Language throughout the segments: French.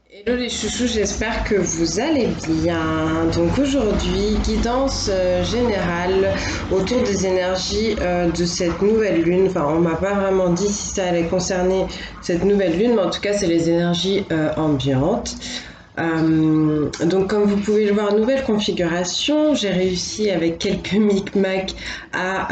Hello les chouchous, j'espère que vous allez bien. Donc aujourd'hui, guidance générale autour des énergies de cette nouvelle lune. Enfin, on m'a pas vraiment dit si ça allait concerner cette nouvelle lune, mais en tout cas, c'est les énergies ambiantes. Donc comme vous pouvez le voir, nouvelle configuration. J'ai réussi avec quelques micmacs à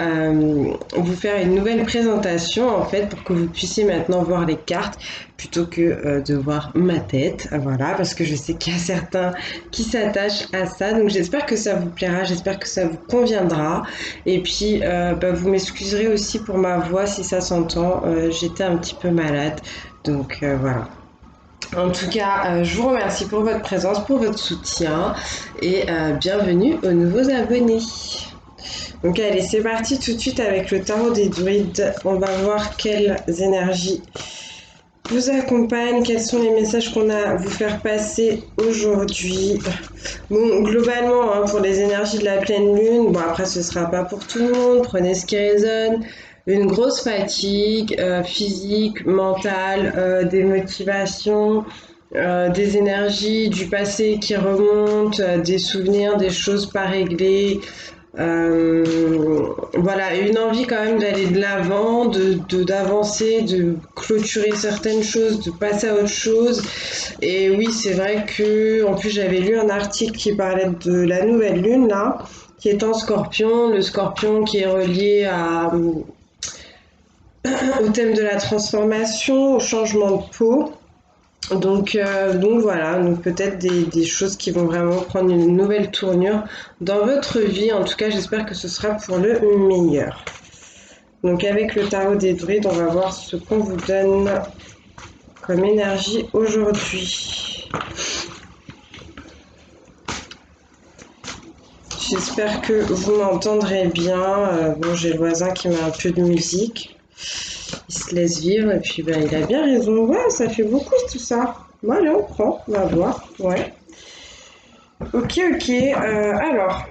vous faire une nouvelle présentation en fait pour que vous puissiez maintenant voir les cartes plutôt que de voir ma tête. Voilà, parce que je sais qu'il y a certains qui s'attachent à ça. Donc j'espère que ça vous plaira, j'espère que ça vous conviendra. Et puis vous m'excuserez aussi pour ma voix si ça s'entend. J'étais un petit peu malade. Donc voilà. En tout cas, je vous remercie pour votre présence, pour votre soutien et bienvenue aux nouveaux abonnés. Donc allez, c'est parti tout de suite avec le tarot des druides. On va voir quelles énergies vous accompagnent, quels sont les messages qu'on a à vous faire passer aujourd'hui. Bon, globalement, pour les énergies de la pleine lune, bon après ce sera pas pour tout le monde, prenez ce qui résonne. Une grosse fatigue physique, mentale, des motivations, des énergies du passé qui remontent, des souvenirs, des choses pas réglées. Voilà, une envie quand même d'aller de l'avant, d'avancer, de clôturer certaines choses, de passer à autre chose. Et oui, c'est vrai que en plus j'avais lu un article qui parlait de la nouvelle lune là, qui est en Scorpion, le Scorpion qui est relié au thème de la transformation, au changement de peau. Donc voilà, donc peut-être des choses qui vont vraiment prendre une nouvelle tournure dans votre vie. En tout cas, j'espère que ce sera pour le meilleur. Donc avec le tarot des druides, on va voir ce qu'on vous donne comme énergie aujourd'hui. J'espère que vous m'entendrez bien. Bon, j'ai le voisin qui met un peu de musique. Il se laisse vivre et puis il a bien raison. Ouais, ça fait beaucoup tout ça. Bon, allez, on prend, on va voir. Ouais. Ok. Alors,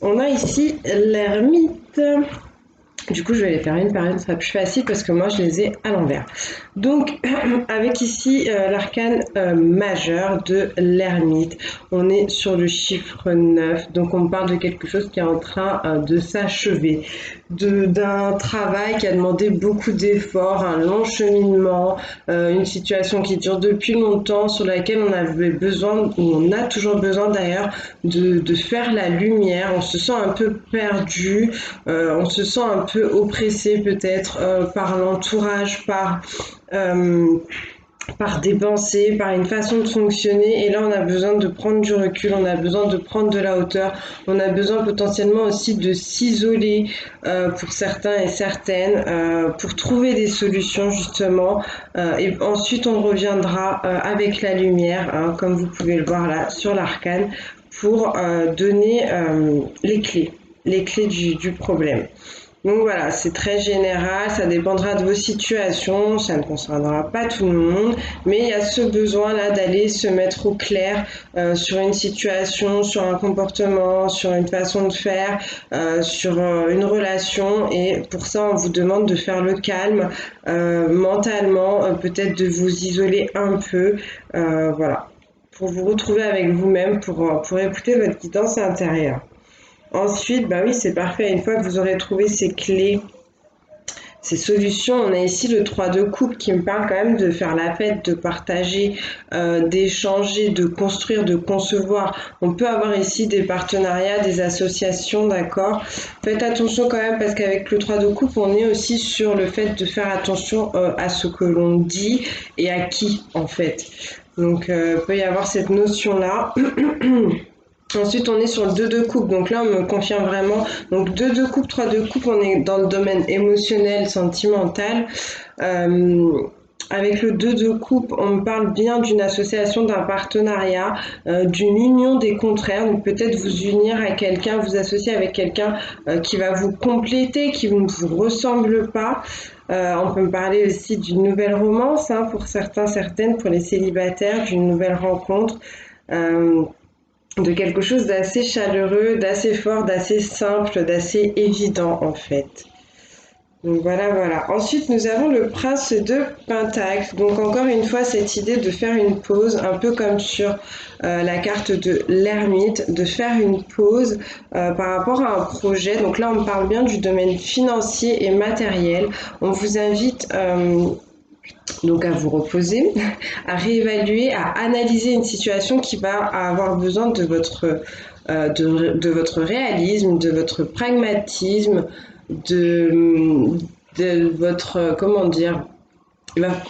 on a ici l'ermite. Du coup, je vais les faire une par une, ce sera plus facile parce que moi, je les ai à l'envers. Donc, avec ici l'arcane majeur de l'ermite, on est sur le chiffre 9. Donc, on parle de quelque chose qui est en train de s'achever, d'un travail qui a demandé beaucoup d'efforts, un long cheminement, une situation qui dure depuis longtemps, sur laquelle on avait besoin, ou on a toujours besoin d'ailleurs, de faire la lumière. On se sent un peu perdu, on se sent un peu oppressé peut-être par l'entourage, par des pensées, par une façon de fonctionner. Et là, on a besoin de prendre du recul, on a besoin de prendre de la hauteur, on a besoin potentiellement aussi de s'isoler pour certains et certaines, pour trouver des solutions justement. Et ensuite, on reviendra avec la lumière, hein, comme vous pouvez le voir là sur l'arcane, pour donner les clés du problème. Donc voilà, c'est très général, ça dépendra de vos situations, ça ne concernera pas tout le monde, mais il y a ce besoin-là d'aller se mettre au clair sur une situation, sur un comportement, sur une façon de faire, sur une relation, et pour ça on vous demande de faire le calme mentalement, peut-être de vous isoler un peu, voilà, pour vous retrouver avec vous-même, pour écouter votre guidance intérieure. Ensuite, bah oui, c'est parfait. Une fois que vous aurez trouvé ces clés, ces solutions, on a ici le 3 de coupe qui me parle quand même de faire la fête, de partager, d'échanger, de construire, de concevoir. On peut avoir ici des partenariats, des associations, d'accord. Faites attention quand même parce qu'avec le 3 de coupe, on est aussi sur le fait de faire attention à ce que l'on dit et à qui en fait. Donc, il peut y avoir cette notion-là. Ensuite, on est sur le 2 de coupe. Donc là, on me confirme vraiment. Donc 2 de coupe, 3 de coupe, on est dans le domaine émotionnel, sentimental. Euh, Avec le 2 de coupe, on me parle bien d'une association, d'un partenariat, d'une union des contraires. Donc peut-être vous unir à quelqu'un, vous associer avec quelqu'un qui va vous compléter, qui ne vous ressemble pas. On peut me parler aussi d'une nouvelle romance, hein, pour certains, certaines, pour les célibataires, d'une nouvelle rencontre. Euh, de quelque chose d'assez chaleureux, d'assez fort, d'assez simple, d'assez évident en fait. Donc voilà, voilà. Ensuite, nous avons le prince de Pentacle. Donc encore une fois, cette idée de faire une pause, un peu comme sur la carte de l'ermite, de faire une pause par rapport à un projet. Donc là, on parle bien du domaine financier et matériel. On vous invite donc à vous reposer, à réévaluer, à analyser une situation qui va avoir besoin de votre réalisme, de votre pragmatisme, de, de votre, comment dire,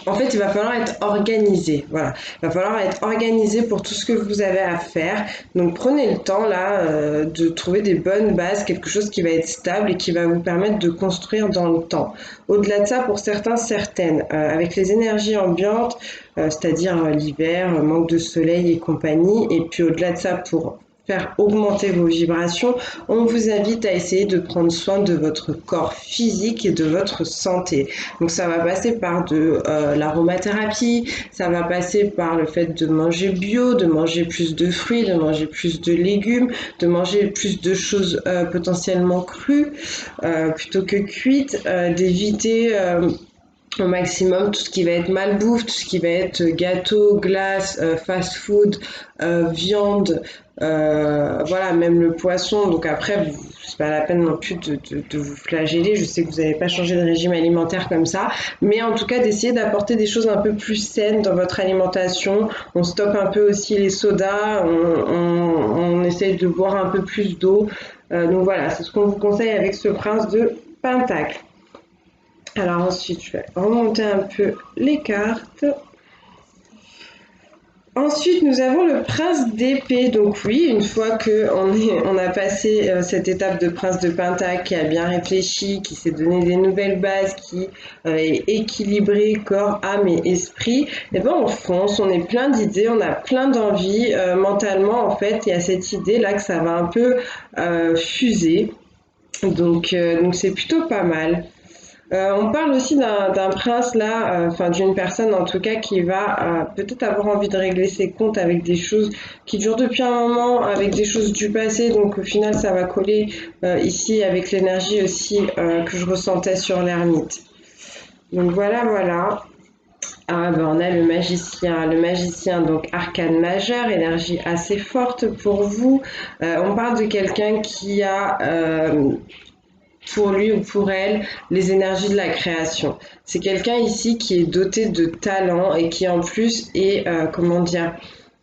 en fait, il va falloir être organisé. Voilà. Il va falloir être organisé pour tout ce que vous avez à faire. Donc, prenez le temps là de trouver des bonnes bases, quelque chose qui va être stable et qui va vous permettre de construire dans le temps. Au-delà de ça, pour certains, certaines, avec les énergies ambiantes, c'est-à-dire l'hiver, manque de soleil et compagnie, et puis au-delà de ça, pour faire augmenter vos vibrations, on vous invite à essayer de prendre soin de votre corps physique et de votre santé. Donc ça va passer par de l'aromathérapie, ça va passer par le fait de manger bio, de manger plus de fruits, de manger plus de légumes, de manger plus de choses potentiellement crues plutôt que cuites, d'éviter au maximum tout ce qui va être malbouffe, tout ce qui va être gâteau, glace, fast food, viande, voilà, même le poisson. Donc après, c'est pas la peine non plus de vous flageller. Je sais que vous n'avez pas changé de régime alimentaire comme ça, mais en tout cas d'essayer d'apporter des choses un peu plus saines dans votre alimentation. On stoppe un peu aussi les sodas, on essaye de boire un peu plus d'eau. Donc voilà, c'est ce qu'on vous conseille avec ce prince de Pentacle. Alors ensuite, je vais remonter un peu les cartes. Ensuite, nous avons le prince d'épée. Donc oui, une fois on a passé cette étape de prince de Pentacle, qui a bien réfléchi, qui s'est donné des nouvelles bases, qui est équilibré corps, âme et esprit, et ben on fonce, on est plein d'idées, on a plein d'envies. Mentalement, en fait, il y a cette idée là que ça va un peu fuser. Donc c'est plutôt pas mal. On parle aussi d'un prince là, enfin d'une personne en tout cas qui va peut-être avoir envie de régler ses comptes avec des choses qui durent depuis un moment, avec des choses du passé. Donc au final, ça va coller ici avec l'énergie aussi que je ressentais sur l'ermite. Donc voilà, voilà. Ah ben on a le magicien donc arcane majeur, énergie assez forte pour vous. On parle de quelqu'un qui a pour lui ou pour elle les énergies de la création. C'est quelqu'un ici qui est doté de talent et qui en plus est, comment dire,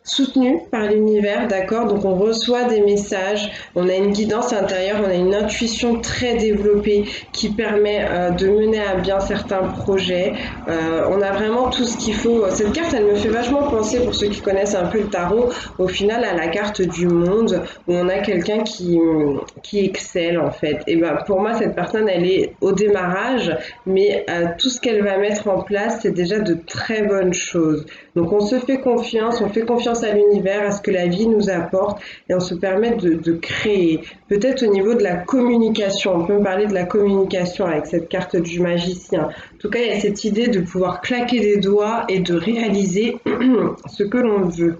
soutenu par l'univers, d'accord? Donc on reçoit des messages, on a une guidance intérieure, on a une intuition très développée qui permet de mener à bien certains projets. On a vraiment tout ce qu'il faut. Cette carte, elle me fait vachement penser, pour ceux qui connaissent un peu le tarot, au final à la carte du monde, où on a quelqu'un qui excelle en fait. Et ben pour moi, cette personne, elle est au démarrage, mais tout ce qu'elle va mettre en place, c'est déjà de très bonnes choses. Donc on se fait confiance, on fait confiance à l'univers, à ce que la vie nous apporte, et on se permet de créer. Peut-être au niveau de la communication, on peut me parler de la communication avec cette carte du magicien. En tout cas, il y a cette idée de pouvoir claquer des doigts et de réaliser ce que l'on veut.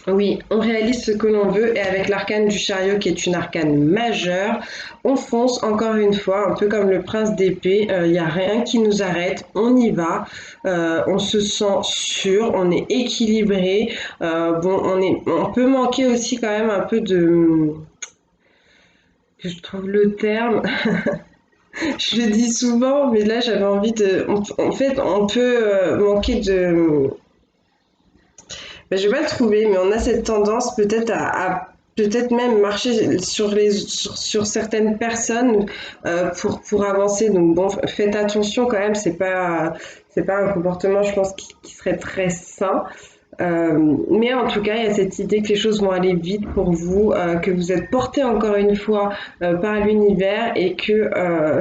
Oui, on réalise ce que l'on veut, et avec l'arcane du chariot qui est une arcane majeure, on fonce encore une fois, un peu comme le prince d'épée, il n'y a rien qui nous arrête, on y va, on se sent sûr, on est équilibré, bon, on peut manquer aussi quand même un peu de, que je trouve le terme, je le dis souvent, mais là j'avais envie en fait, on peut manquer de. Ben, je vais pas le trouver, mais on a cette tendance peut-être à peut-être même marcher sur certaines personnes pour avancer. Donc bon, faites attention quand même, c'est pas un comportement, je pense, qui serait très sain. Mais en tout cas, il y a cette idée que les choses vont aller vite pour vous, que vous êtes porté encore une fois par l'univers, et que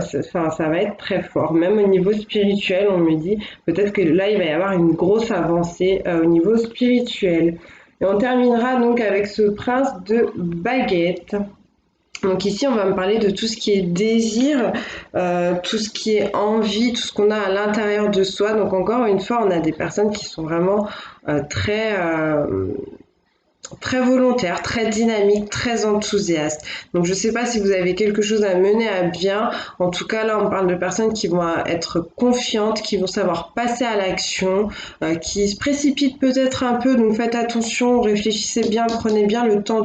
ça va être très fort. Même au niveau spirituel, on me dit peut-être que là, il va y avoir une grosse avancée au niveau spirituel. Et on terminera donc avec ce prince de baguette. Donc ici, on va me parler de tout ce qui est désir, tout ce qui est envie, tout ce qu'on a à l'intérieur de soi. Donc encore une fois, on a des personnes qui sont vraiment très très volontaire, très dynamique, très enthousiaste. Donc je ne sais pas si vous avez quelque chose à mener à bien. En tout cas, là, on parle de personnes qui vont être confiantes, qui vont savoir passer à l'action, qui se précipitent peut-être un peu. Donc faites attention, réfléchissez bien, prenez bien le temps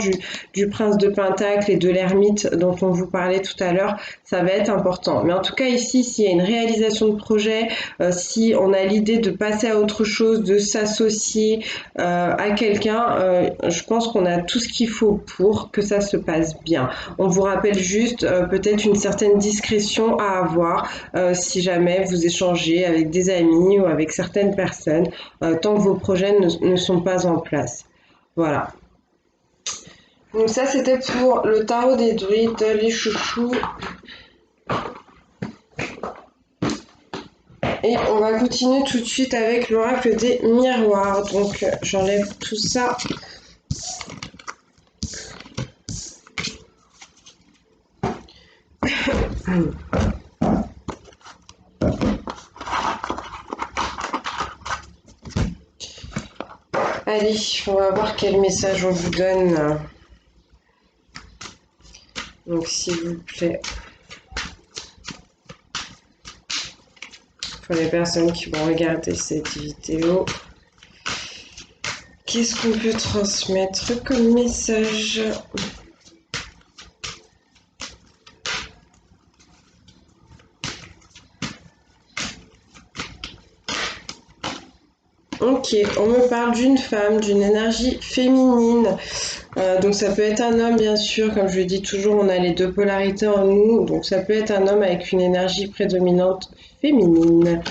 du prince de Pentacle et de l'ermite dont on vous parlait tout à l'heure. Ça va être important. Mais en tout cas, ici, s'il y a une réalisation de projet, si on a l'idée de passer à autre chose, de s'associer à quelqu'un, je pense qu'on a tout ce qu'il faut pour que ça se passe bien. On vous rappelle juste peut-être une certaine discrétion à avoir si jamais vous échangez avec des amis ou avec certaines personnes, tant que vos projets ne sont pas en place. Voilà. Donc ça, c'était pour le tarot des druides, les chouchous. Et on va continuer tout de suite avec l'oracle des miroirs. Donc j'enlève tout ça. Allez, on va voir quel message on vous donne. Donc s'il vous plaît, pour les personnes qui vont regarder cette vidéo, qu'est-ce qu'on peut transmettre comme message? Ok, on me parle d'une femme, d'une énergie féminine. Donc ça peut être un homme, bien sûr, comme je le dis toujours, on a les deux polarités en nous. Donc ça peut être un homme avec une énergie prédominante féminine.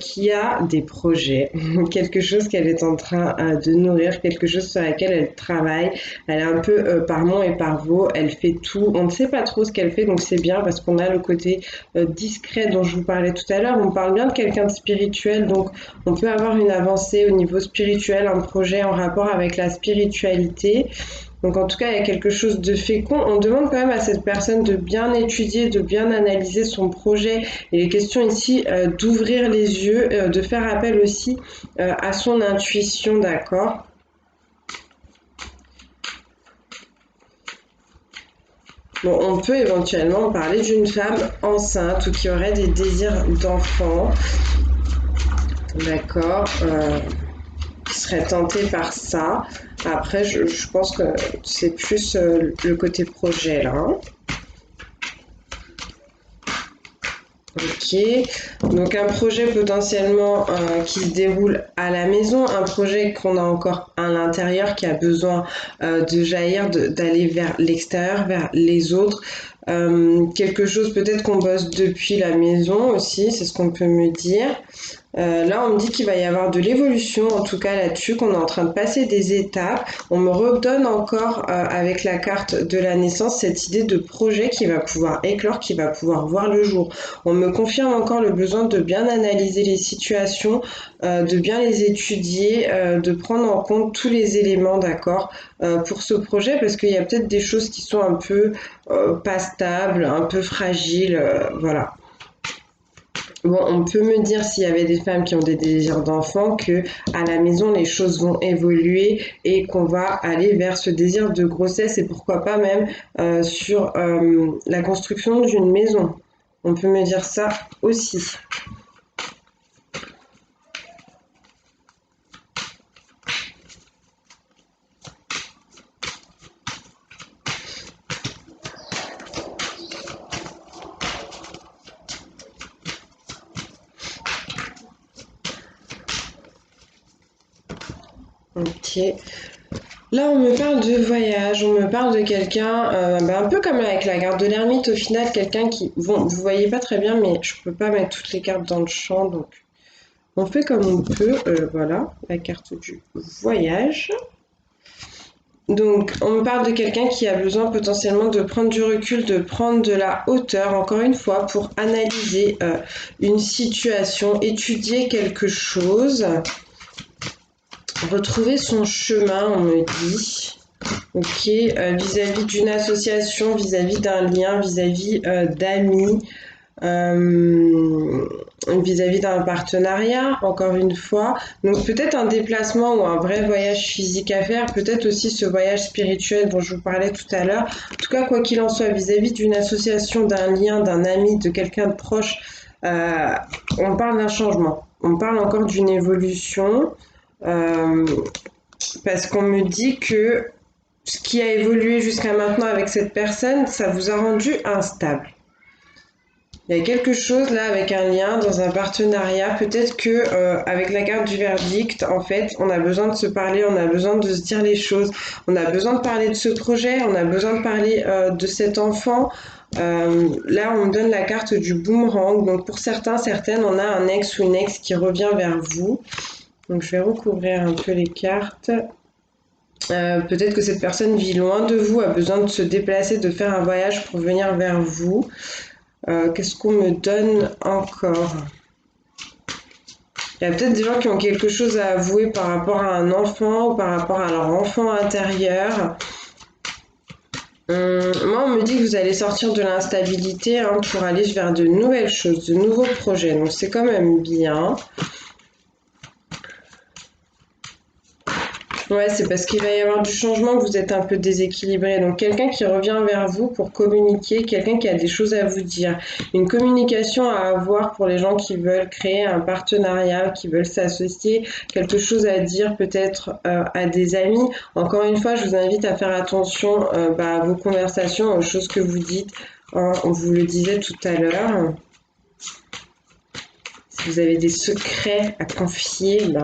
Qui a des projets, quelque chose qu'elle est en train de nourrir, quelque chose sur laquelle elle travaille. Elle est un peu par mon et par vos, elle fait tout. On ne sait pas trop ce qu'elle fait, donc c'est bien parce qu'on a le côté discret dont je vous parlais tout à l'heure. On parle bien de quelqu'un de spirituel, donc on peut avoir une avancée au niveau spirituel, un projet en rapport avec la spiritualité. Donc en tout cas, il y a quelque chose de fécond. On demande quand même à cette personne de bien étudier, de bien analyser son projet. Il est question ici d'ouvrir les yeux, de faire appel aussi à son intuition, d'accord? Bon, on peut éventuellement parler d'une femme enceinte ou qui aurait des désirs d'enfant, d'accord? Qui serait tentée par ça. Après, je pense que c'est plus le côté projet là. Hein. Ok, donc un projet potentiellement qui se déroule à la maison, un projet qu'on a encore à l'intérieur qui a besoin de jaillir, d'aller vers l'extérieur, vers les autres. Quelque chose peut-être qu'on bosse depuis la maison aussi, c'est ce qu'on peut me dire. Là, on me dit qu'il va y avoir de l'évolution, en tout cas là-dessus, qu'on est en train de passer des étapes. On me redonne encore, avec la carte de la naissance, cette idée de projet qui va pouvoir éclore, qui va pouvoir voir le jour. On me confirme encore le besoin de bien analyser les situations, de bien les étudier, de prendre en compte tous les éléments, d'accord, pour ce projet, parce qu'il y a peut-être des choses qui sont un peu pas stables, un peu fragiles, voilà. Bon, on peut me dire s'il y avait des femmes qui ont des désirs d'enfant que à la maison les choses vont évoluer et qu'on va aller vers ce désir de grossesse et pourquoi pas même sur la construction d'une maison. On peut me dire ça aussi. Ok. Là, on me parle de voyage, on me parle de quelqu'un, un peu comme avec la carte de l'ermite, au final, quelqu'un qui... Bon, vous voyez pas très bien, mais je peux pas mettre toutes les cartes dans le champ, donc on fait comme on peut. Voilà, la carte du voyage. Donc, on me parle de quelqu'un qui a besoin potentiellement de prendre du recul, de prendre de la hauteur, encore une fois, pour analyser une situation, étudier quelque chose. Retrouver son chemin, on me dit. Ok, vis-à-vis d'une association, vis-à-vis d'un lien, vis-à-vis d'amis. vis-à-vis d'un partenariat, encore une fois. Donc peut-être un déplacement ou un vrai voyage physique à faire, peut-être aussi ce voyage spirituel dont je vous parlais tout à l'heure. En tout cas, quoi qu'il en soit, vis-à-vis d'une association, d'un lien, d'un ami, de quelqu'un de proche, euh, on parle d'un changement. On parle encore d'une évolution. Euh, Parce qu'on me dit que ce qui a évolué jusqu'à maintenant avec cette personne, ça vous a rendu instable. Il y a quelque chose là avec un lien dans un partenariat. Peut-être que avec la carte du verdict, en fait, on a besoin de se parler, on a besoin de se dire les choses, on a besoin de parler de ce projet, on a besoin de parler de cet enfant. Là, on me donne la carte du boomerang. Donc pour certains, certaines, on a un ex ou une ex qui revient vers vous. Donc je vais recouvrir un peu les cartes. Peut-être que cette personne vit loin de vous, a besoin de se déplacer, de faire un voyage pour venir vers vous. Qu'est-ce qu'on me donne encore? Il y a peut-être des gens qui ont quelque chose à avouer par rapport à un enfant ou par rapport à leur enfant intérieur. Moi, on me dit que vous allez sortir de l'instabilité pour aller vers de nouvelles choses, de nouveaux projets. Donc c'est quand même bien. Ouais, c'est parce qu'il va y avoir du changement que vous êtes un peu déséquilibré. Donc quelqu'un qui revient vers vous pour communiquer, quelqu'un qui a des choses à vous dire. Une communication à avoir pour les gens qui veulent créer un partenariat, qui veulent s'associer, quelque chose à dire peut-être à des amis. Encore une fois, je vous invite à faire attention à vos conversations, aux choses que vous dites. On vous le disait tout à l'heure. Si vous avez des secrets à confier, ben,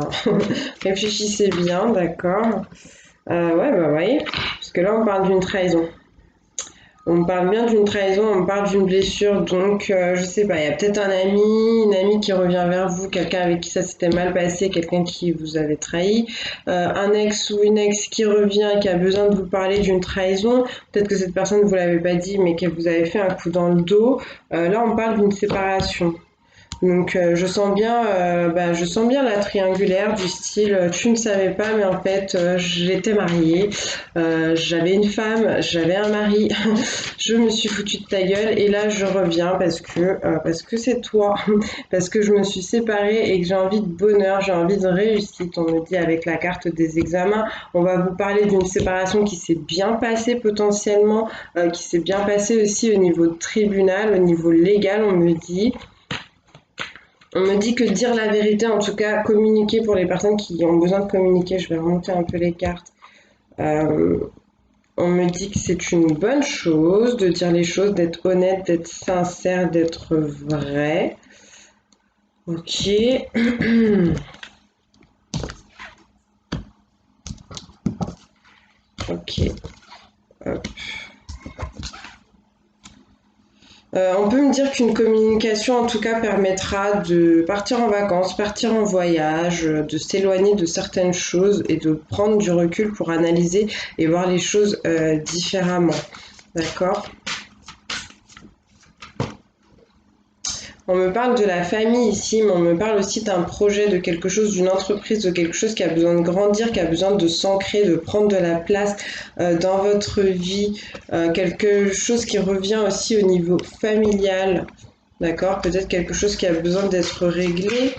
réfléchissez bien, d'accord. Ouais, bah voyez, parce que là on parle d'une trahison. On parle bien d'une trahison, on parle d'une blessure, donc je sais pas, il y a peut-être un ami, une amie qui revient vers vous, quelqu'un avec qui ça s'était mal passé, quelqu'un qui vous avait trahi, un ex ou une ex qui revient et qui a besoin de vous parler d'une trahison, peut-être que cette personne ne vous l'avait pas dit mais qu'elle vous avait fait un coup dans le dos. Là on parle d'une séparation. Donc je sens bien la triangulaire du style tu ne savais pas mais en fait j'étais mariée, j'avais une femme, j'avais un mari, je me suis foutue de ta gueule et là je reviens parce que c'est toi, parce que je me suis séparée et que j'ai envie de bonheur, j'ai envie de réussite. On me dit avec la carte des examens, on va vous parler d'une séparation qui s'est bien passée potentiellement, qui s'est bien passée aussi au niveau tribunal, au niveau légal on me dit. On me dit que dire la vérité, en tout cas communiquer pour les personnes qui ont besoin de communiquer, je vais remonter un peu les cartes. Euh, on me dit que c'est une bonne chose de dire les choses, d'être honnête, d'être sincère, d'être vrai. Ok. Ok. Hop. On peut me dire qu'une communication, en tout cas, permettra de partir en vacances, partir en voyage, de s'éloigner de certaines choses et de prendre du recul pour analyser et voir les choses différemment. D'accord? On me parle de la famille ici, mais on me parle aussi d'un projet, de quelque chose, d'une entreprise, de quelque chose qui a besoin de grandir, qui a besoin de s'ancrer, de prendre de la place dans votre vie, quelque chose qui revient aussi au niveau familial, d'accord? Peut-être quelque chose qui a besoin d'être réglé.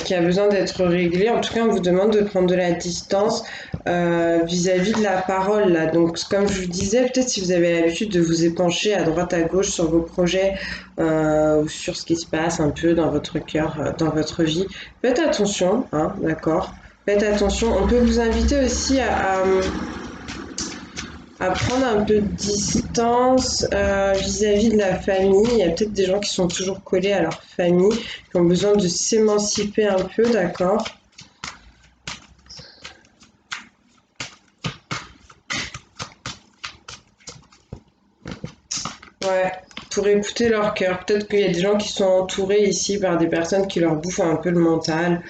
Qui a besoin d'être réglé. En tout cas, on vous demande de prendre de la distance vis-à-vis de la parole là. Donc, comme je vous disais, peut-être si vous avez l'habitude de vous épancher à droite à gauche sur vos projets ou sur ce qui se passe un peu dans votre cœur, dans votre vie, faites attention, hein, d'accord? Faites attention. On peut vous inviter aussi à prendre un peu de distance vis-à-vis de la famille. Il y a peut-être des gens qui sont toujours collés à leur famille, qui ont besoin de s'émanciper un peu, d'accord? Ouais, pour écouter leur cœur. Peut-être qu'il y a des gens qui sont entourés ici par des personnes qui leur bouffent un peu le mental.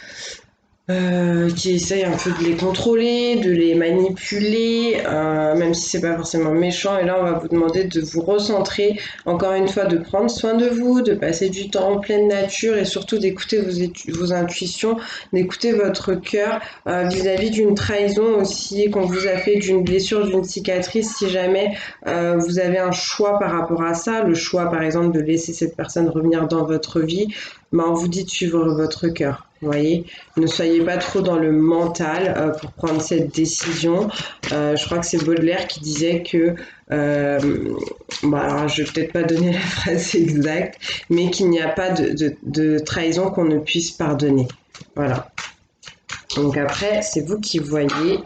qui essaye un peu de les contrôler, de les manipuler, même si c'est pas forcément méchant. Et là, on va vous demander de vous recentrer, encore une fois, de prendre soin de vous, de passer du temps en pleine nature et surtout d'écouter vos intuitions, d'écouter votre cœur vis-à-vis d'une trahison aussi qu'on vous a fait, d'une blessure, d'une cicatrice. Si jamais vous avez un choix par rapport à ça, le choix par exemple de laisser cette personne revenir dans votre vie, ben, on vous dit de suivre votre cœur. Vous voyez, ne soyez pas trop dans le mental pour prendre cette décision. Je crois que c'est Baudelaire qui disait que, bon alors je vais peut-être pas donner la phrase exacte, mais qu'il n'y a pas de trahison qu'on ne puisse pardonner. Voilà. Donc après, c'est vous qui voyez.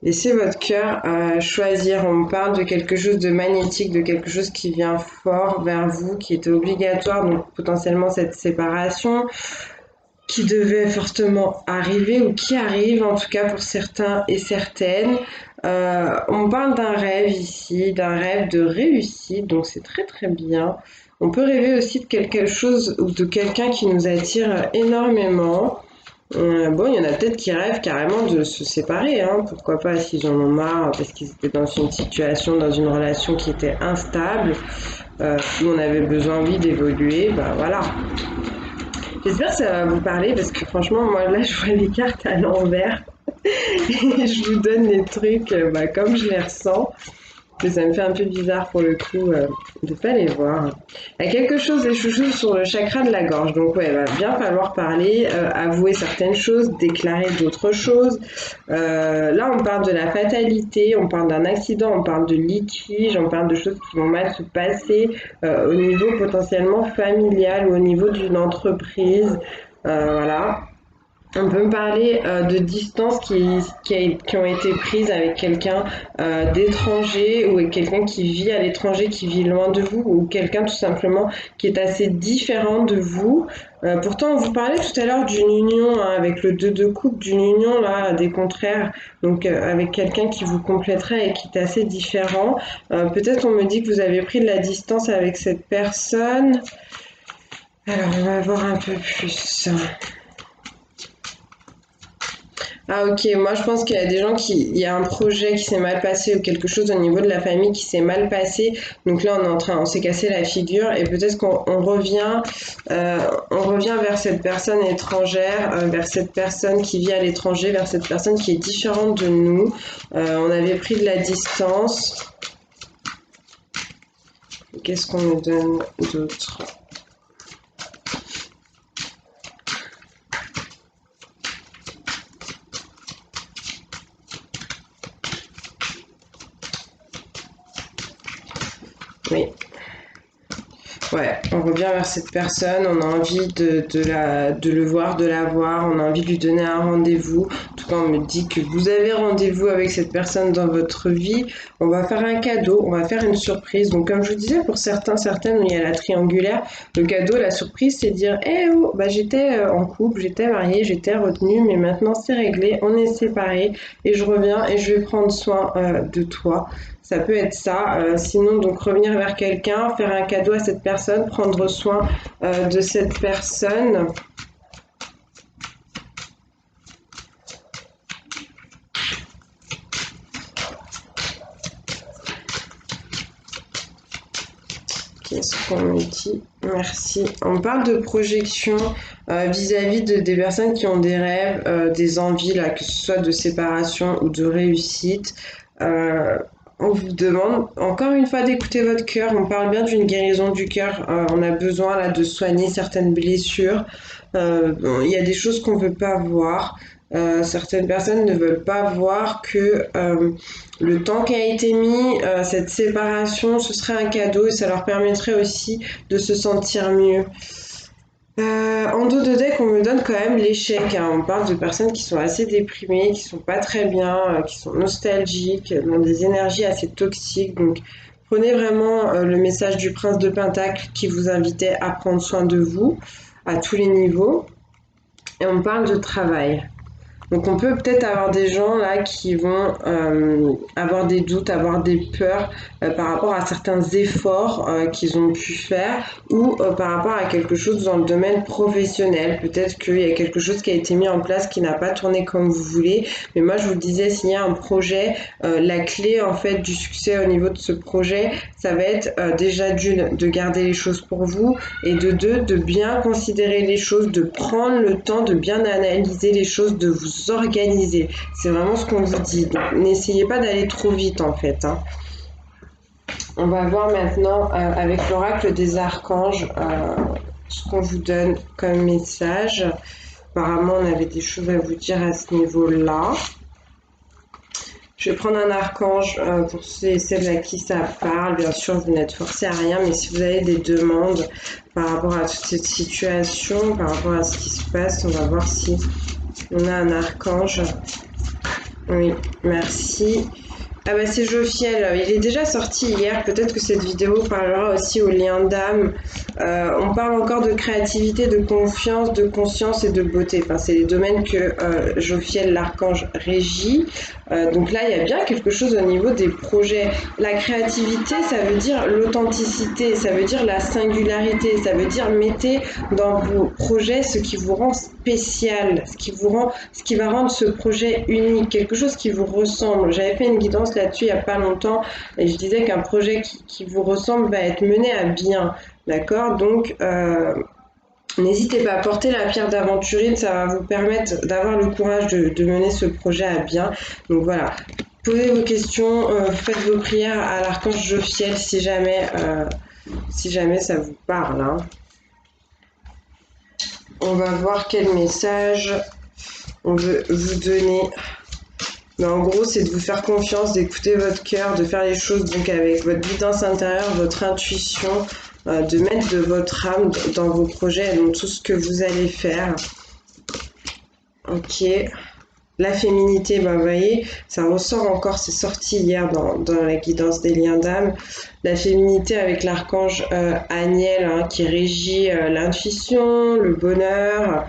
Laissez votre cœur choisir. On me parle de quelque chose de magnétique, de quelque chose qui vient fort vers vous, qui était obligatoire, donc potentiellement cette séparation qui devait fortement arriver ou qui arrive en tout cas pour certains et certaines. On parle d'un rêve ici, d'un rêve de réussite, donc c'est très très bien. On peut rêver aussi de quelque chose ou de quelqu'un qui nous attire énormément. Bon, il y en a peut-être qui rêvent carrément de se séparer, hein. Pourquoi pas s'ils en ont marre parce qu'ils étaient dans une situation, dans une relation qui était instable, où on avait besoin, oui, d'évoluer, bah voilà. J'espère que ça va vous parler parce que franchement, moi là, je vois les cartes à l'envers et je vous donne les trucs bah, comme je les ressens. Mais ça me fait un peu bizarre pour le coup de pas les voir. Il y a quelque chose des chouchous sur le chakra de la gorge. Donc ouais, il va bien falloir parler, avouer certaines choses, déclarer d'autres choses. Là, on parle de la fatalité, on parle d'un accident, on parle de litige, on parle de choses qui vont mal se passer au niveau potentiellement familial ou au niveau d'une entreprise. Voilà. On peut me parler de distances qui ont été prises avec quelqu'un d'étranger ou avec quelqu'un qui vit à l'étranger, qui vit loin de vous, ou quelqu'un tout simplement qui est assez différent de vous. Pourtant, on vous parlait tout à l'heure d'une union hein, avec le 2 de coupe, d'une union là, des contraires, donc avec quelqu'un qui vous compléterait et qui est assez différent. Peut-être on me dit que vous avez pris de la distance avec cette personne. Alors, on va voir un peu plus. Ah ok, moi je pense qu'il y a des gens il y a un projet qui s'est mal passé ou quelque chose au niveau de la famille qui s'est mal passé. Donc là on s'est cassé la figure et peut-être on revient vers cette personne étrangère, vers cette personne qui vit à l'étranger, vers cette personne qui est différente de nous. On avait pris de la distance. Qu'est-ce qu'on nous donne d'autre? Oui. Ouais, on revient vers cette personne, on a envie de le voir, de la voir, on a envie de lui donner un rendez-vous. En tout cas, on me dit que vous avez rendez-vous avec cette personne dans votre vie. On va faire un cadeau, on va faire une surprise. Donc, comme je vous disais, pour certains, certaines, il y a la triangulaire. Le cadeau, la surprise, c'est dire, eh oh, bah, j'étais en couple, j'étais mariée, j'étais retenue, mais maintenant c'est réglé, on est séparés et je reviens et je vais prendre soin de toi. Ça peut être ça. Sinon, donc revenir vers quelqu'un, faire un cadeau à cette personne, prendre soin de cette personne. Qu'est-ce qu'on me dit? Merci. On parle de projection vis-à-vis des personnes qui ont des rêves, des envies, là, que ce soit de séparation ou de réussite. On vous demande encore une fois d'écouter votre cœur. On parle bien d'une guérison du cœur. On a besoin là de soigner certaines blessures. Bon, il y a des choses qu'on ne veut pas voir. Certaines personnes ne veulent pas voir que le temps qui a été mis, cette séparation, ce serait un cadeau et ça leur permettrait aussi de se sentir mieux. En dos de deck, on me donne quand même l'échec, hein. On parle de personnes qui sont assez déprimées, qui sont pas très bien, qui sont nostalgiques, ont des énergies assez toxiques. Donc, prenez vraiment le message du prince de Pentacle qui vous invitait à prendre soin de vous à tous les niveaux. Et on parle de travail. Donc on peut peut-être avoir des gens là qui vont avoir des doutes, avoir des peurs par rapport à certains efforts qu'ils ont pu faire ou par rapport à quelque chose dans le domaine professionnel. Peut-être qu'il y a quelque chose qui a été mis en place qui n'a pas tourné comme vous voulez. Mais moi je vous disais, s'il y a un projet, la clé en fait du succès au niveau de ce projet, ça va être déjà d'une, de garder les choses pour vous et de deux, de bien considérer les choses, de prendre le temps de bien analyser les choses, de vous organiser. C'est vraiment ce qu'on vous dit. Donc n'essayez pas d'aller trop vite en fait, hein. On va voir maintenant avec l'oracle des archanges ce qu'on vous donne comme message. Apparemment, on avait des choses à vous dire à ce niveau-là. Je vais prendre un archange pour ceux et celles à qui ça parle. Bien sûr, vous n'êtes forcé à rien, mais si vous avez des demandes par rapport à toute cette situation, par rapport à ce qui se passe, on va voir si on a un archange. Oui, merci. Ah bah c'est Jophiel, il est déjà sorti hier, peut-être que cette vidéo parlera aussi aux liens d'âme. On parle encore de créativité, de confiance, de conscience et de beauté. Enfin, c'est les domaines que Jophiel, l'archange, régit. Donc là, il y a bien quelque chose au niveau des projets. La créativité, ça veut dire l'authenticité, ça veut dire la singularité, ça veut dire mettez dans vos projets ce qui vous rend spécial, ce qui va rendre ce projet unique, quelque chose qui vous ressemble. J'avais fait une guidance là-dessus il n'y a pas longtemps et je disais qu'un projet qui vous ressemble va être mené à bien. D'accord? Donc, n'hésitez pas à porter la pierre d'aventurine, ça va vous permettre d'avoir le courage de mener ce projet à bien. Donc voilà, posez vos questions, faites vos prières à l'archange Jophiel si jamais ça vous parle, hein. On va voir quel message on veut vous donner. Mais en gros, c'est de vous faire confiance, d'écouter votre cœur, de faire les choses donc avec votre guidance intérieure, votre intuition, de mettre de votre âme dans vos projets et dans tout ce que vous allez faire. Ok. La féminité, bah, vous voyez, ça ressort encore, c'est sorti hier dans la guidance des liens d'âme. La féminité avec l'archange Aniel, hein, qui régit l'intuition, le bonheur,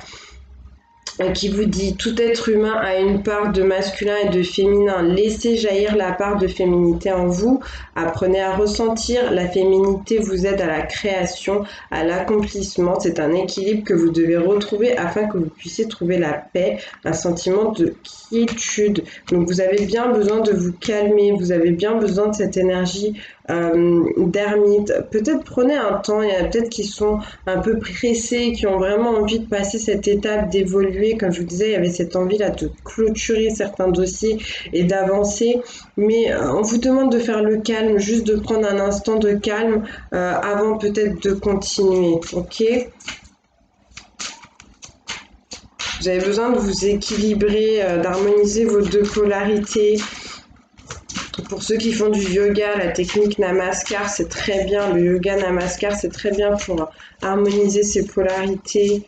qui vous dit tout être humain a une part de masculin et de féminin. Laissez jaillir la part de féminité en vous. Apprenez à ressentir. La féminité vous aide à la création, à l'accomplissement. C'est un équilibre que vous devez retrouver afin que vous puissiez trouver la paix, un sentiment de quiétude. Donc vous avez bien besoin de vous calmer. Vous avez bien besoin de cette énergie d'ermite. Peut-être prenez un temps. Il y en a peut-être qui sont un peu pressés, qui ont vraiment envie de passer cette étape, d'évoluer. Comme je vous disais, il y avait cette envie là de clôturer certains dossiers et d'avancer, mais on vous demande de faire le calme, juste de prendre un instant de calme avant peut-être de continuer, ok? Vous avez besoin de vous équilibrer, d'harmoniser vos deux polarités. Pour ceux qui font du yoga, la technique Namaskar, c'est très bien. Le yoga Namaskar, c'est très bien pour harmoniser ces polarités.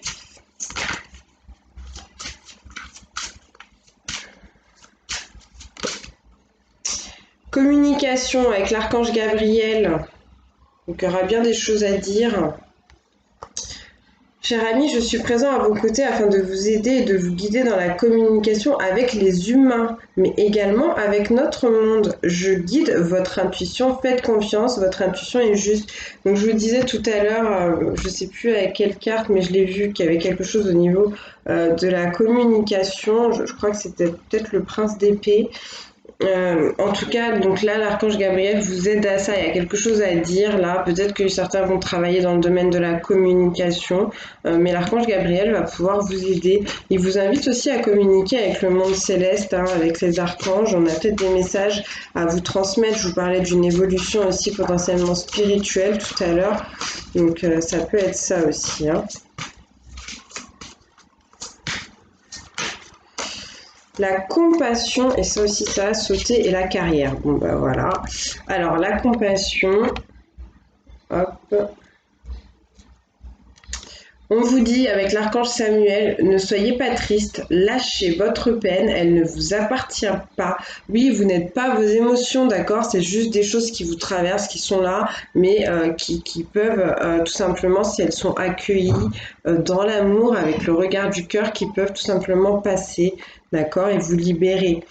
Communication avec l'archange Gabriel. Donc, il y aura bien des choses à dire. Cher ami, je suis présent à vos côtés afin de vous aider et de vous guider dans la communication avec les humains, mais également avec notre monde. Je guide votre intuition, faites confiance, votre intuition est juste. Donc je vous disais tout à l'heure, je ne sais plus avec quelle carte, mais je l'ai vu qu'il y avait quelque chose au niveau de la communication. Je crois que c'était peut-être le prince d'épée. En tout cas, donc là, l'archange Gabriel vous aide à ça. Il y a quelque chose à dire là. Peut-être que certains vont travailler dans le domaine de la communication, mais l'archange Gabriel va pouvoir vous aider. Il vous invite aussi à communiquer avec le monde céleste, hein, avec les archanges. On a peut-être des messages à vous transmettre. Je vous parlais d'une évolution aussi potentiellement spirituelle tout à l'heure. Donc ça peut être ça aussi, hein. La compassion, et ça aussi ça a sauté, et la carrière. Bon bah voilà. Alors la compassion, hop. On vous dit avec l'archange Samuel, ne soyez pas triste, lâchez votre peine, elle ne vous appartient pas. Oui, vous n'êtes pas vos émotions, d'accord? C'est juste des choses qui vous traversent, qui sont là, mais qui peuvent tout simplement, si elles sont accueillies dans l'amour, avec le regard du cœur, qui peuvent tout simplement passer, d'accord? Et vous libérer.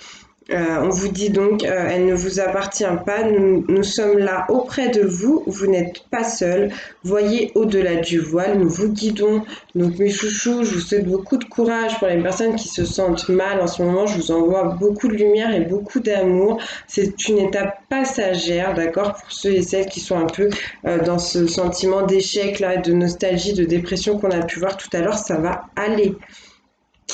On vous dit donc, elle ne vous appartient pas, nous sommes là auprès de vous, vous n'êtes pas seul, voyez au-delà du voile, nous vous guidons. Donc mes chouchous, je vous souhaite beaucoup de courage pour les personnes qui se sentent mal en ce moment, je vous envoie beaucoup de lumière et beaucoup d'amour. C'est une étape passagère, d'accord, pour ceux et celles qui sont un peu dans ce sentiment d'échec là, de nostalgie, de dépression qu'on a pu voir tout à l'heure, ça va aller.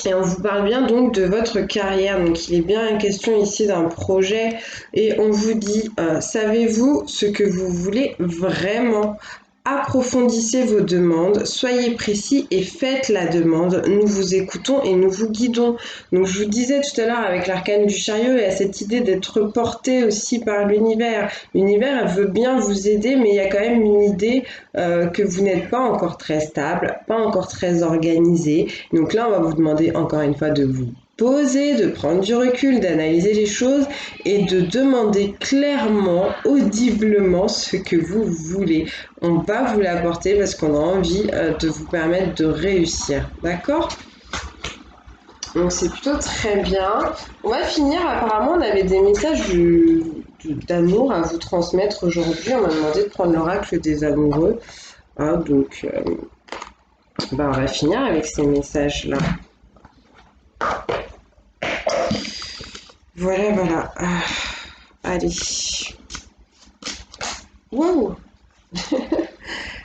Et on vous parle bien donc de votre carrière, donc il est bien question ici d'un projet et on vous dit, savez-vous ce que vous voulez vraiment? Approfondissez vos demandes, soyez précis et faites la demande. Nous vous écoutons et nous vous guidons. Donc je vous disais tout à l'heure avec l'arcane du chariot, il y a cette idée d'être porté aussi par l'univers. L'univers, elle veut bien vous aider, mais il y a quand même une idée que vous n'êtes pas encore très stable, pas encore très organisé. Donc là, on va vous demander encore une fois de vous poser, de prendre du recul, d'analyser les choses et de demander clairement, audiblement ce que vous voulez. On va vous l'apporter parce qu'on a envie de vous permettre de réussir. D'accord? Donc c'est plutôt très bien. On va finir, apparemment on avait des messages d'amour à vous transmettre aujourd'hui. On m'a demandé de prendre l'oracle des amoureux. Ah, donc on va finir avec ces messages-là. Voilà, voilà. Allez. Wow.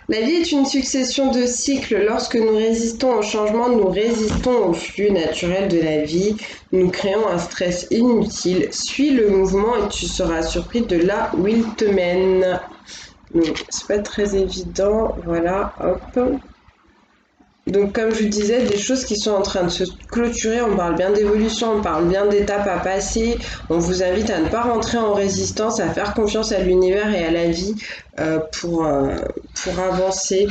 La vie est une succession de cycles. Lorsque nous résistons au changement, nous résistons au flux naturel de la vie. Nous créons un stress inutile. Suis le mouvement et tu seras surpris de là où il te mène. Donc, c'est pas très évident. Voilà, hop. Donc, comme je vous disais, des choses qui sont en train de se clôturer, on parle bien d'évolution, on parle bien d'étapes à passer. On vous invite à ne pas rentrer en résistance, à faire confiance à l'univers et à la vie pour avancer.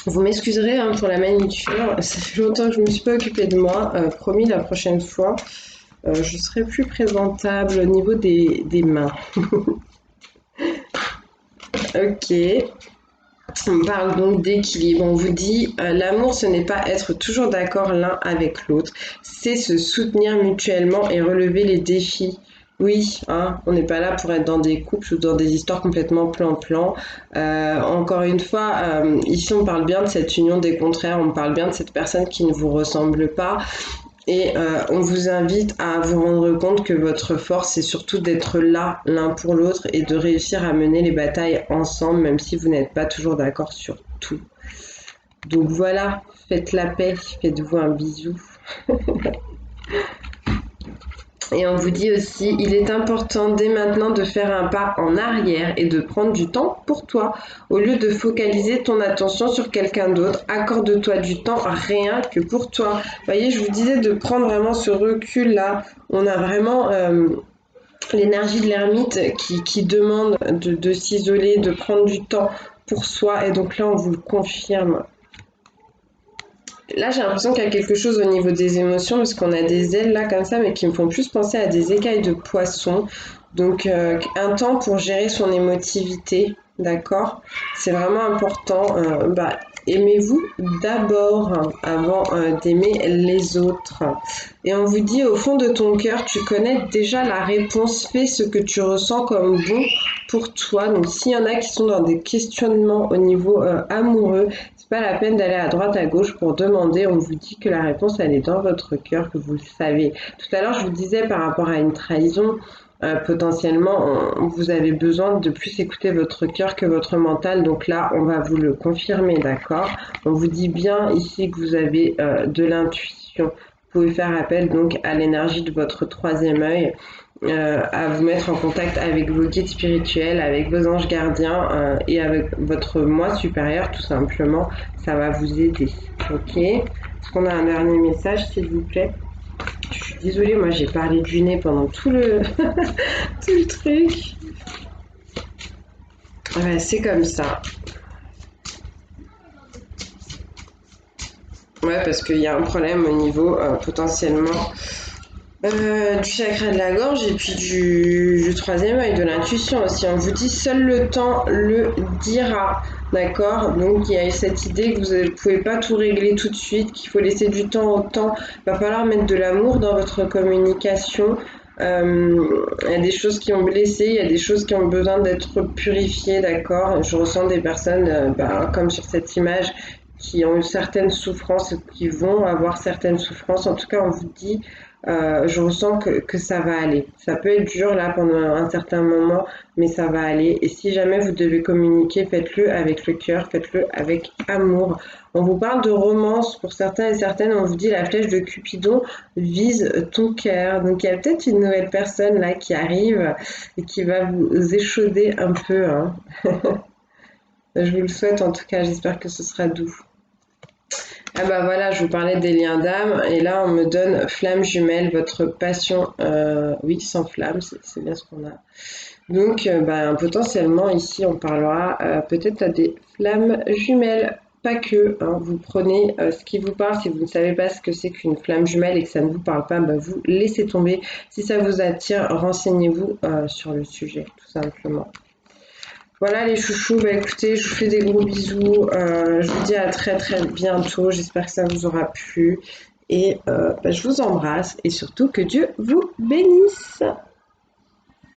Vous m'excuserez hein, pour la manucure, ça fait longtemps que je ne me suis pas occupée de moi. Promis, la prochaine fois, je serai plus présentable au niveau des mains. Ok. On parle donc d'équilibre. On vous dit, l'amour, ce n'est pas être toujours d'accord l'un avec l'autre, c'est se soutenir mutuellement et relever les défis. Oui, hein, on n'est pas là pour être dans des couples ou dans des histoires complètement plan-plan. Encore une fois, ici on parle bien de cette union des contraires, on parle bien de cette personne qui ne vous ressemble pas. Et on vous invite à vous rendre compte que votre force, c'est surtout d'être là l'un pour l'autre et de réussir à mener les batailles ensemble, même si vous n'êtes pas toujours d'accord sur tout. Donc voilà, faites la paix, faites-vous un bisou. Et on vous dit aussi, il est important dès maintenant de faire un pas en arrière et de prendre du temps pour toi. Au lieu de focaliser ton attention sur quelqu'un d'autre, accorde-toi du temps rien que pour toi. Vous voyez, je vous disais de prendre vraiment ce recul-là. On a vraiment l'énergie de l'ermite qui demande de s'isoler, de prendre du temps pour soi. Et donc là, on vous le confirme. Là, j'ai l'impression qu'il y a quelque chose au niveau des émotions, parce qu'on a des ailes là comme ça, mais qui me font plus penser à des écailles de poisson. Donc, un temps pour gérer son émotivité, d'accord? C'est vraiment important. Aimez-vous d'abord avant d'aimer les autres. Et on vous dit, au fond de ton cœur, tu connais déjà la réponse. Fais ce que tu ressens comme bon pour toi. Donc, s'il y en a qui sont dans des questionnements au niveau amoureux, pas la peine d'aller à droite à gauche pour demander, on vous dit que la réponse elle est dans votre cœur, que vous le savez. Tout à l'heure je vous disais par rapport à une trahison, potentiellement vous avez besoin de plus écouter votre cœur que votre mental, donc là on va vous le confirmer, d'accord? On vous dit bien ici que vous avez de l'intuition. Vous pouvez faire appel donc à l'énergie de votre troisième œil, à vous mettre en contact avec vos guides spirituels, avec vos anges gardiens et avec votre moi supérieur tout simplement. Ça va vous aider. Ok? Est-ce qu'on a un dernier message s'il vous plaît? Je suis désolée, moi j'ai parlé du nez pendant tout le, tout le truc. Ouais, c'est comme ça. Ouais, parce qu'il y a un problème au niveau potentiellement du chakra de la gorge et puis du troisième œil, de l'intuition aussi. On vous dit seul le temps le dira, d'accord? Donc il y a cette idée que vous ne pouvez pas tout régler tout de suite, qu'il faut laisser du temps au temps. Il va falloir mettre de l'amour dans votre communication. Il y a des choses qui ont blessé, il y a des choses qui ont besoin d'être purifiées, d'accord? Je ressens des personnes, comme sur cette image, qui ont eu certaines souffrances, qui vont avoir certaines souffrances. En tout cas, on vous dit je ressens que ça va aller. Ça peut être dur là pendant un certain moment, mais ça va aller. Et si jamais vous devez communiquer, faites-le avec le cœur, faites-le avec amour. On vous parle de romance pour certains et certaines. On vous dit la flèche de Cupidon vise ton cœur. Donc il y a peut-être une nouvelle personne là qui arrive et qui va vous échauder un peu, hein. Je vous le souhaite en tout cas. J'espère que ce sera doux. Ah bah voilà, je vous parlais des liens d'âme et là on me donne flamme jumelle, votre passion, oui, sans flamme, c'est bien ce qu'on a. Donc potentiellement ici on parlera peut-être à des flammes jumelles, pas que, hein. Vous prenez ce qui vous parle. Si vous ne savez pas ce que c'est qu'une flamme jumelle et que ça ne vous parle pas, vous laissez tomber. Si ça vous attire, renseignez-vous sur le sujet, tout simplement. Voilà les chouchous, écoutez, je vous fais des gros bisous, je vous dis à très très bientôt, j'espère que ça vous aura plu et je vous embrasse et surtout que Dieu vous bénisse.